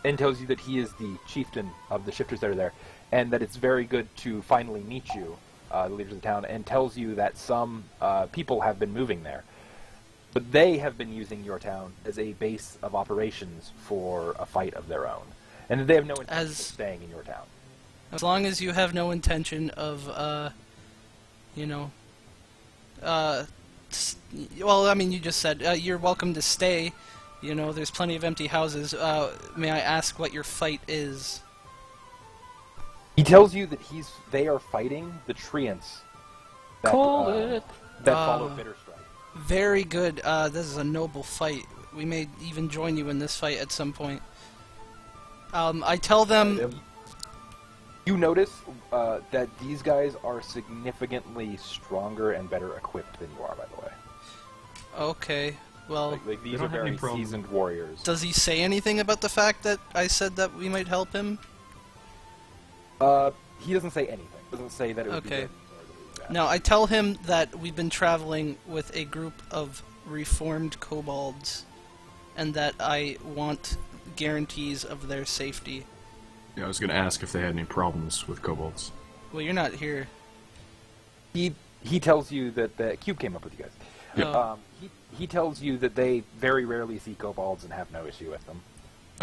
and tells you that he is the chieftain of the shifters that are there, and that it's very good to finally meet you, the leaders of the town, and tells you that some people have been moving there. But they have been using your town as a base of operations for a fight of their own, and that they have no intention of staying in your town. As long as you have no intention of, you know, well, I mean, you just said you're welcome to stay. You know, there's plenty of empty houses. May I ask what your fight is? He tells you that they are fighting the treants that, Call it. that follow Bitterstrike. Very good. This is a noble fight. We may even join you in this fight at some point. I tell them. You notice that these guys are significantly stronger and better equipped than you are, by the way. Okay, well, Like these don't are have any very problem. seasoned warriors. does he say anything about the fact that I said that we might help him? He doesn't say anything. Doesn't say that it would be Okay. good or that it would be bad. No, I tell him that we've been traveling with a group of reformed kobolds, and that I want guarantees of their safety. Yeah, I was gonna ask if they had any problems with kobolds. Well, you're not here. He tells you that the Cube came up with you guys. Oh. He tells you that they very rarely see kobolds and have no issue with them.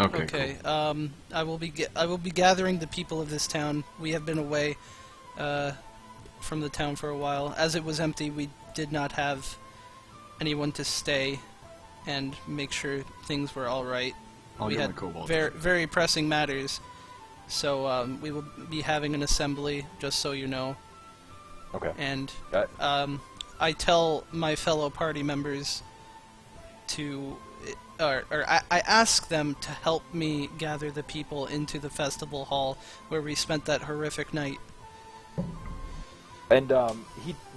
Okay. Okay. I will be gathering the people of this town. We have been away from the town for a while. As it was empty, we did not have anyone to stay and make sure things were all right. I'll We get had my kobold. very pressing matters. So we will be having an assembly, just so you know. Okay. And Got it. I tell my fellow party members to, or I ask them to help me gather the people into the festival hall where we spent that horrific night. And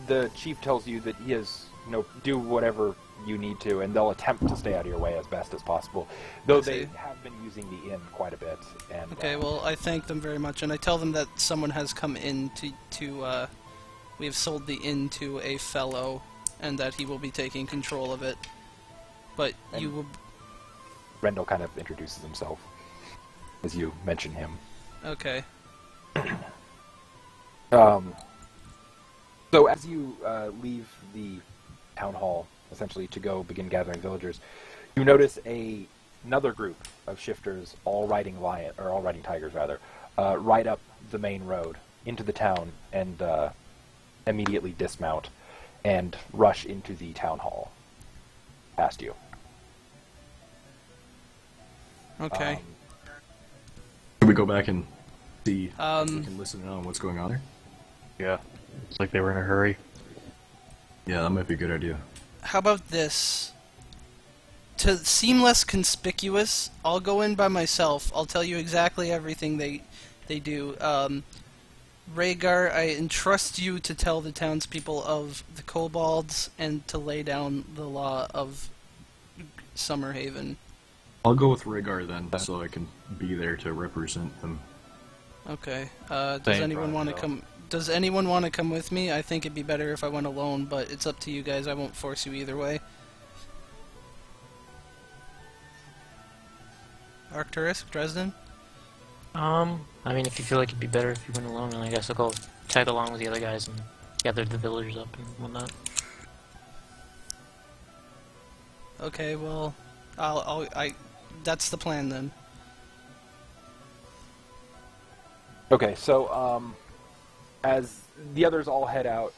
the chief tells you that he has do whatever you need to, and they'll attempt to stay out of your way as best as possible. Though I see. they have been using the inn quite a bit. And Okay, well, I thank them very much, and I tell them that someone has come in we have sold the inn to a fellow, and that he will be taking control of it. But And- you will... Rendell kind of introduces himself as you mention him. Okay. So as you leave the town hall, essentially to go begin gathering villagers, you notice another group of shifters, all riding tigers rather, ride up the main road into the town and immediately dismount and rush into the town hall past you. Okay. Can we go back and see if we Um, can listen in on what's going on there? Yeah. It's like they were in a hurry. Yeah, that might be a good idea. how about this? To seem less conspicuous, I'll go in by myself. I'll tell you exactly everything they do. Rhaegar, I entrust you to tell the townspeople of the kobolds and to lay down the law of Summerhaven. I'll go with Rhaegar then, so I can be there to represent them. Okay. Does Same. anyone want to come? Does anyone want to come with me? I think it'd be better if I went alone, but it's up to you guys. I won't force you either way. Arcturus, Dresden? I mean, if you feel like it'd be better if you went alone, then I guess I'll go tag along with the other guys and gather the villagers up and whatnot. Okay, well, that's the plan then. Okay, so as the others all head out,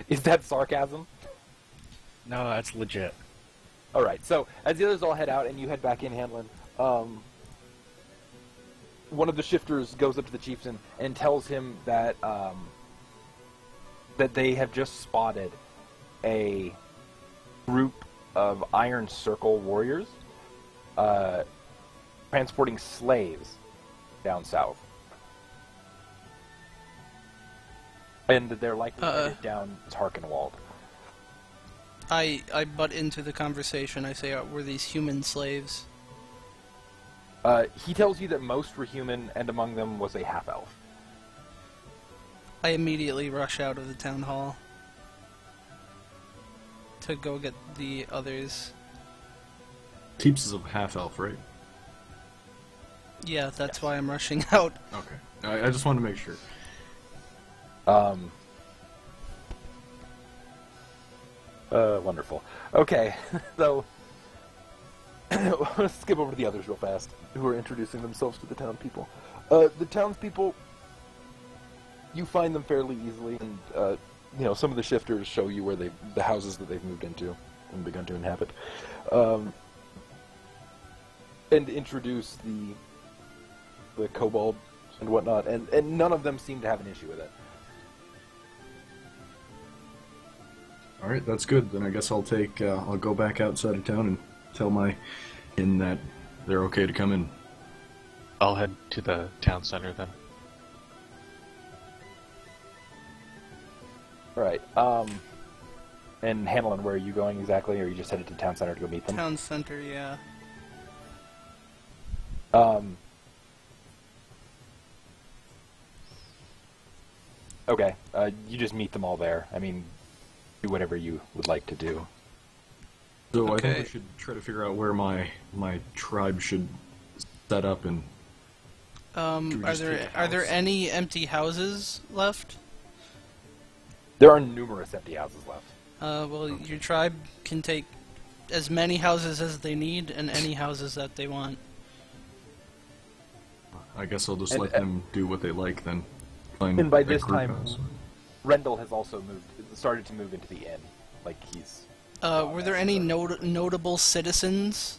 is that sarcasm? No, that's legit. All right. So as the others all head out and you head back in, Hanolin, one of the shifters goes up to the chieftain and tells him that that they have just spotted a group of Iron Circle warriors transporting slaves down south, and that they're likely headed down Tarkenwald. I butt into the conversation. I say, were these human slaves? He tells you that most were human, and among them was a half-elf. I immediately rush out of the town hall to go get the others. Teeps is a half-elf, right? Yeah, that's why I'm rushing out. Okay. I just wanted to make sure. Wonderful. Okay, so let's skip over to the others real fast, who are introducing themselves to the townspeople. The townspeople, you find them fairly easily, and some of the shifters show you where the houses that they've moved into and begun to inhabit, and introduce the kobold and whatnot, and none of them seem to have an issue with it. Alright, that's good. Then I guess I'll go back outside of town and tell my inn that they're okay to come in. I'll head to the town center then. Right. And Hanolin, where are you going exactly? Or are you just headed to town center to go meet them? Town center, yeah. Okay. You just meet them all there. I mean, do whatever you would like to do. So I Okay. think we should try to figure out where my tribe should set up and. we Are just take a there house? any empty houses left? There are numerous empty houses left. Well, your tribe can take as many houses as they need and any houses that they want. I guess I'll just And- let them do what they like then. Find And by a this group time, house. Rendell has also started to move into the inn. Like, he's... Were there any notable citizens?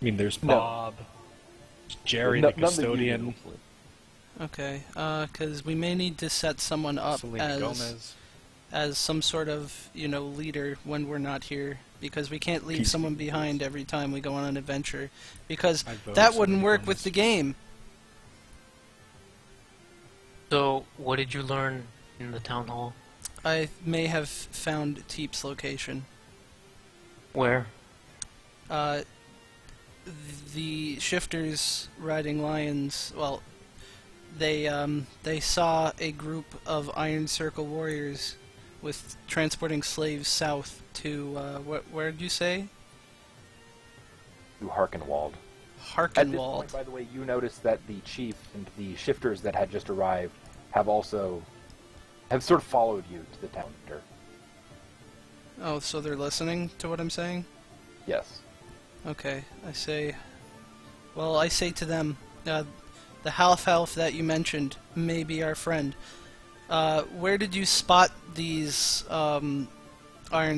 I mean, there's No. Bob, Jerry No- the none that you custodian, know. Okay, because we may need to set someone up Selena Gomez. as some sort of, leader when we're not here, because we can't leave someone behind every time we go on an adventure, because I'd vote that wouldn't Selena work Gomez. with the game. So, what did you learn in the town hall? I may have found Teep's location. Where? The shifters riding lions, well, they saw a group of Iron Circle warriors with transporting slaves south to, where did you say? To Harkenwald. At this Harkenwald. point, by the way, you notice that the chief and the shifters that had just arrived have sort of followed you to the town center. Oh, so they're listening to what I'm saying? Yes. Okay, I say to them, the half-elf that you mentioned may be our friend. Where did you spot these Iron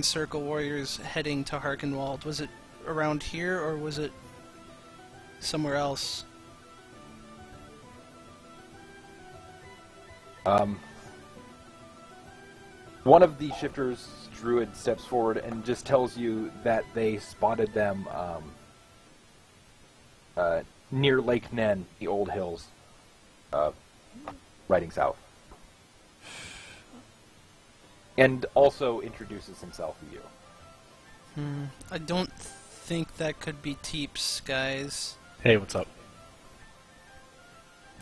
Circle warriors heading to Harkenwald? Was it around here, or was it somewhere else? One of the shifters, druid, steps forward and just tells you that they spotted them near Lake Nen, the old hills, riding south. And also introduces himself to you. I don't think that could be Teeps, guys. Hey, what's up?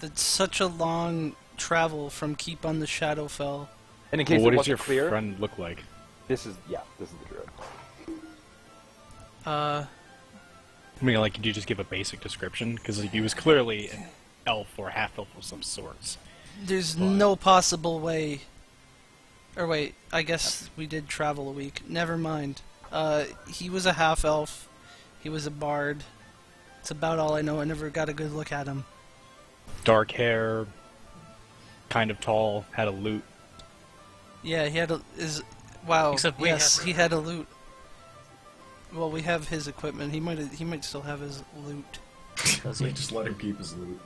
That's such a long travel from Keep on the Shadowfell. And in case Well, what it does your wasn't clear, friend look like? this is the druid. I mean, like, could you just give a basic description? Because he was clearly an elf or half-elf of some sorts. There's But- no possible way. Or wait, I guess we did travel a week. Never mind. He was a half-elf. He was a bard. It's about all I know. I never got a good look at him. Dark hair, kind of tall, had a lute. Yeah, he had wow. Except we yes, have- he had a loot. Well, we have his equipment. He might still have his loot. Does They he? just let him keep his loot.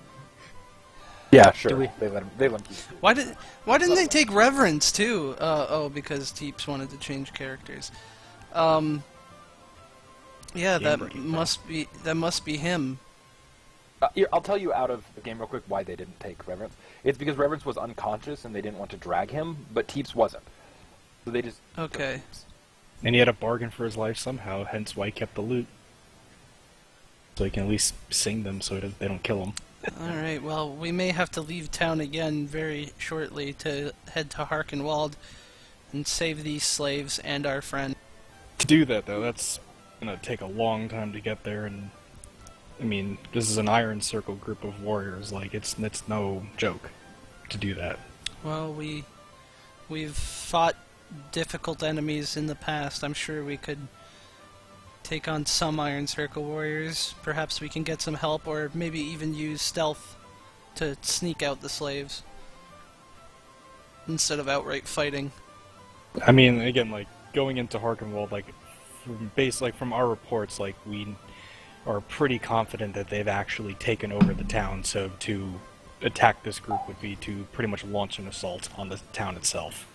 Yeah, sure. Do we- They let him keep. Why didn't they take Reverence too? Oh, because Teeps wanted to change characters. Yeah, Game-breaking that must be him. Here, I'll tell you out of the game real quick why they didn't take Reverence. It's because Reverence was unconscious and they didn't want to drag him, but Teeps wasn't. So they just... Okay. And he had a bargain for his life somehow, hence why he kept the loot. So he can at least sing them so they don't kill him. Alright, well, we may have to leave town again very shortly to head to Harkenwald and save these slaves and our friend. To do that, though, that's gonna take a long time to get there, and... I mean, this is an Iron Circle group of warriors, like, it's no joke to do that. Well, we've fought difficult enemies in the past. I'm sure we could take on some Iron Circle warriors. Perhaps we can get some help, or maybe even use stealth to sneak out the slaves instead of outright fighting. I mean, again, like, going into Harkenwald, like, from our reports, like, we are pretty confident that they've actually taken over the town, so to attack this group would be to pretty much launch an assault on the town itself.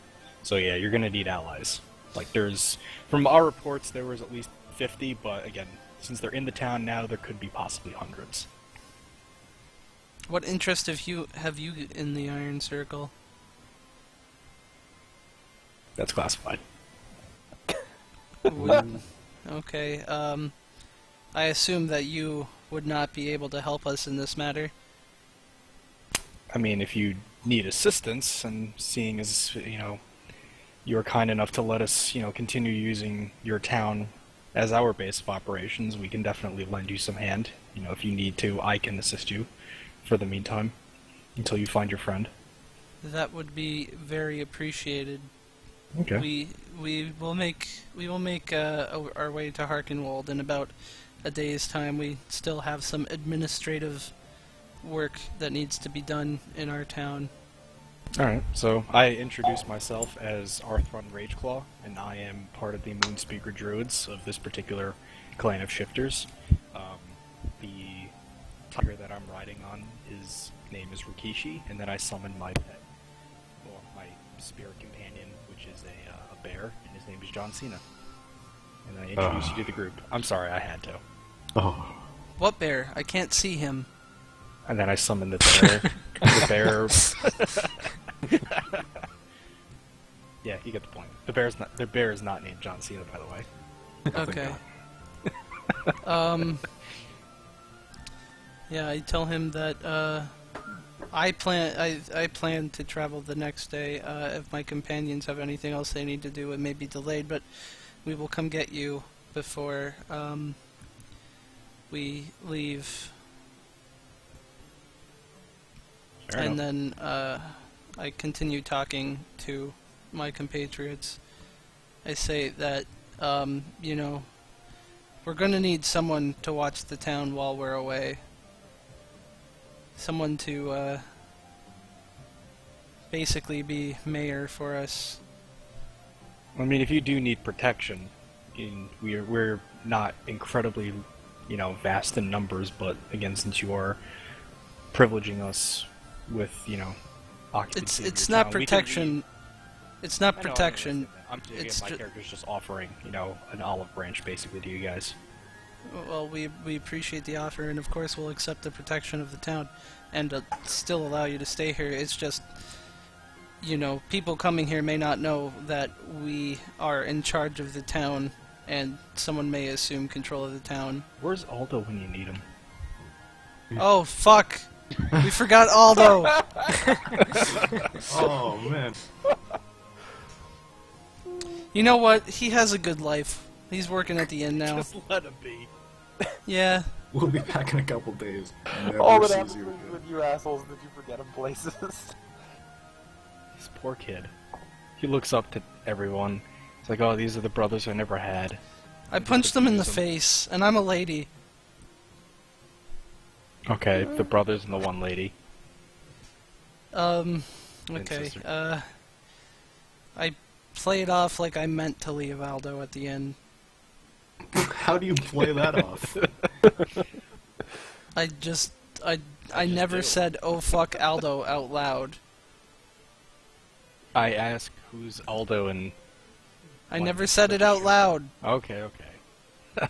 So yeah, you're gonna need allies. Like, from our reports, there was at least 50, but again, since they're in the town now, there could be possibly hundreds. What interest have you in the Iron Circle? That's classified. Okay, I assume that you would not be able to help us in this matter. I mean, if you need assistance, and seeing as, you're kind enough to let us, continue using your town as our base of operations, we can definitely lend you some hand. If you need to, I can assist you for the meantime, until you find your friend. That would be very appreciated. Okay. We will make our way to Harkenwald in about a day's time. We still have some administrative work that needs to be done in our town. Alright, so I introduce myself as Arthron Rageclaw, and I am part of the Moonspeaker Druids of this particular clan of shifters. The tiger that I'm riding on, his name is Rikishi, and then I summon my pet, or my spirit companion, which is a bear, and his name is John Cena. And I introduce you to the group. I'm sorry, I had to. Oh. What bear? I can't see him. And then I summon the bear. The bear. Yeah, you get the point. The bear is not named John Cena, by the way. Okay. Yeah, I tell him that I plan to travel the next day. If my companions have anything else they need to do, it may be delayed, but we will come get you before we leave. Fair And enough. then I continue talking to my compatriots. I say that, we're going to need someone to watch the town while we're away. Someone to basically be mayor for us. I mean, if you do need protection, we're not incredibly, vast in numbers, but again, since you are privileging us with, occupancy of It's your not town, we can protection. leave. It's not I know, protection. Again, my character's just offering, an olive branch basically to you guys. Well, we appreciate the offer, and of course we'll accept the protection of the town, and still allow you to stay here. It's just, people coming here may not know that we are in charge of the town, and someone may assume control of the town. Where's Aldo when you need him? Oh, fuck! We forgot Aldo! Oh, man. You know what? He has a good life. He's working at the inn now. Just let him be. Yeah. We'll be back in a couple days. Never All that sees happens you is again. with you assholes that you forget him places. This poor kid. He looks up to everyone. It's like, oh, these are the brothers I never had. I punched him in the Abuse 'em. face, and I'm a lady. Okay, the brothers and the one lady. Okay, sister. I play it off like I meant to leave Aldo at the end. How do you play that off? I never do. said, oh fuck Aldo out loud. I ask who's Aldo and... I What? never said it out loud. Okay, okay.